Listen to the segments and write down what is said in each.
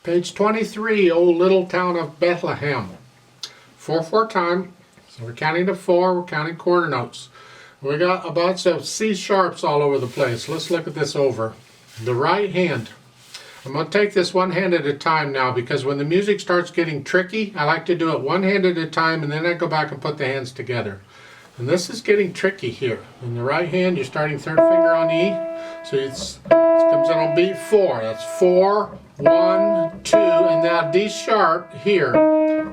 Page 23, Old Little Town of Bethlehem. 4/4 time. So we're counting to 4, we're counting quarter notes. We got a bunch of C sharps all over the place. Let's look at this over. The right hand. I'm going to take this one hand at a time now, because when the music starts getting tricky, I like to do it one hand at a time and then I go back and put the hands together. And this is getting tricky here. In the right hand, you're starting third finger on E. So it comes in on beat 4. That's 4, 1, 2, and now D sharp here.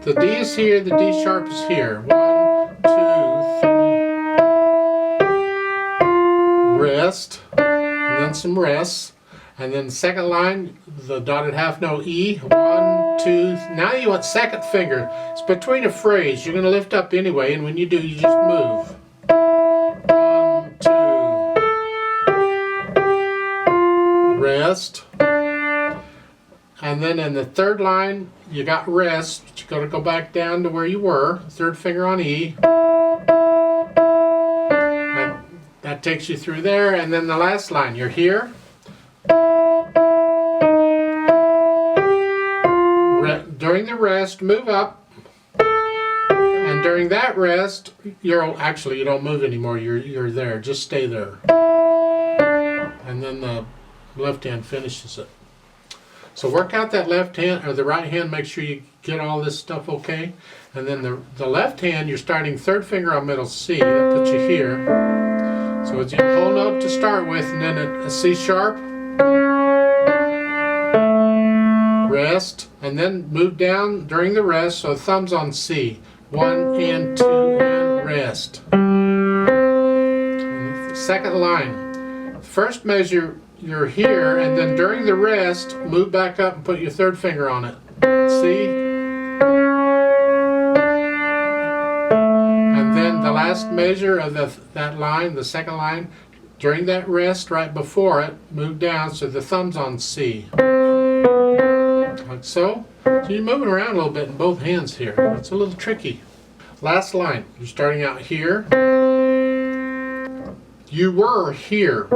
The D is here, the D sharp is here. 1, 2, 3. Rest, and then some rests. And then the second line, the dotted half note E. 1, 2. Now you want second finger. It's between a phrase. You're going to lift up anyway, and when you do, you just move. 1, 2. Rest. And then in the third line, you got rest, but you got to go back down to where you were. Third finger on E. And that takes you through there. And then the last line, you're here. During the rest, move up, and during that rest, you don't move anymore. You're there. Just stay there. And then the left hand finishes it. So work out that left hand or the right hand. Make sure you get all this stuff okay. And then the left hand, you're starting third finger on middle C. That puts you here. So it's a whole note to start with, and then a C sharp. Rest, and then move down during the rest, so thumbs on C. 1 and 2 and rest. And the second line. First measure, you're here, and then during the rest, move back up and put your third finger on it. C. And then the last measure of that line, the second line, during that rest, right before it, move down so the thumb's on C. Like so. So you're moving around a little bit in both hands here. It's a little tricky. Last line. You're starting out here. You were here.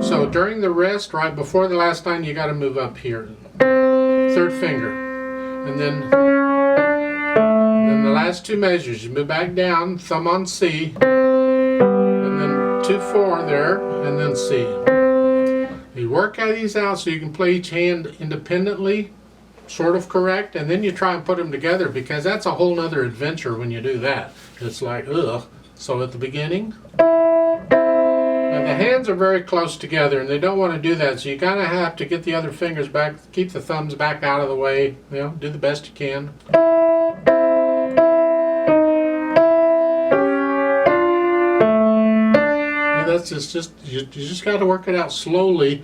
So during the rest, right before the last line, you got to move up here. Third finger. And then the last two measures. You move back down, thumb on C. And then 2, 4 there, and then C. You work these out so you can play each hand independently, sort of correct, and then you try and put them together, because that's a whole nother adventure when you do that. It's like, ugh. So at the beginning, and the hands are very close together and they don't want to do that, so you kind of have to get the other fingers back, keep the thumbs back out of the way, do the best you can. That's just you just got to work it out slowly.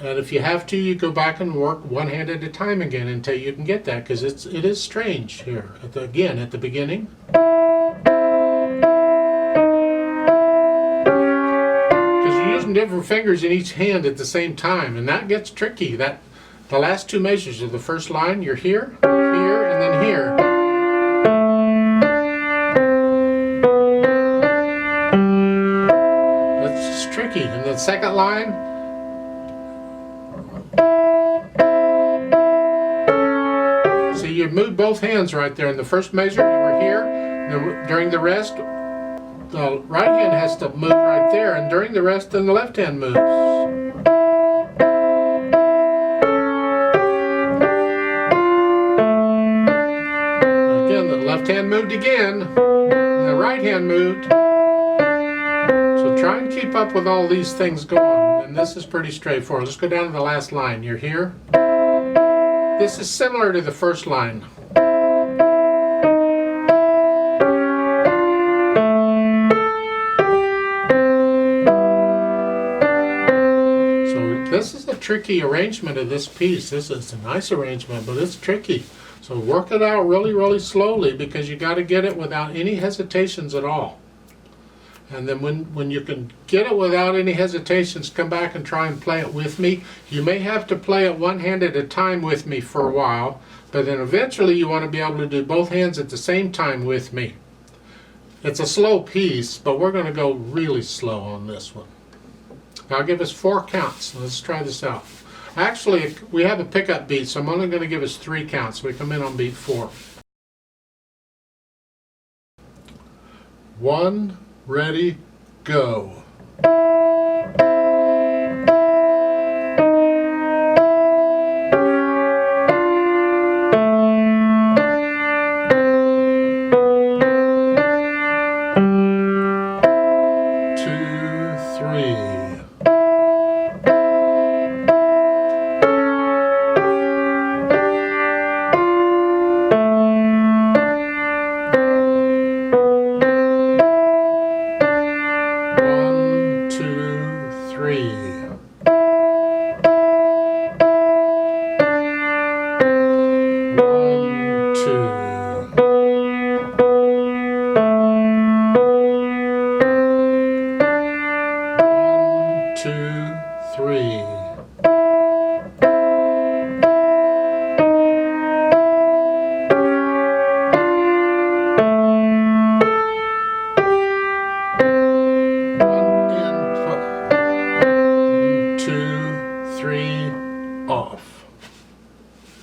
And if you have to, you go back and work one hand at a time again until you can get that, because it is strange here at the beginning. Because you're using different fingers in each hand at the same time, and that gets tricky. The last two measures of the first line, you're here, here, and then here. That's just tricky. And the second line. You move both hands right there. In the first measure, you were here. During the rest, the right hand has to move right there, and during the rest, then the left hand moves. Again, the left hand moved again, and the right hand moved. So try and keep up with all these things going, and this is pretty straightforward. Let's go down to the last line. You're here. This is similar to the first line. So this is a tricky arrangement of this piece. This is a nice arrangement, but it's tricky. So work it out really, really slowly, because you got to get it without any hesitations at all. And then when you can get it without any hesitations, come back and try and play it with me. You may have to play it one hand at a time with me for a while, but then eventually you want to be able to do both hands at the same time with me. It's a slow piece, but we're going to go really slow on this one. I'll give us 4 counts. Let's try this out. Actually, we have a pickup beat, so I'm only going to give us 3 counts. We come in on beat 4. 1, ready, go. 3 off.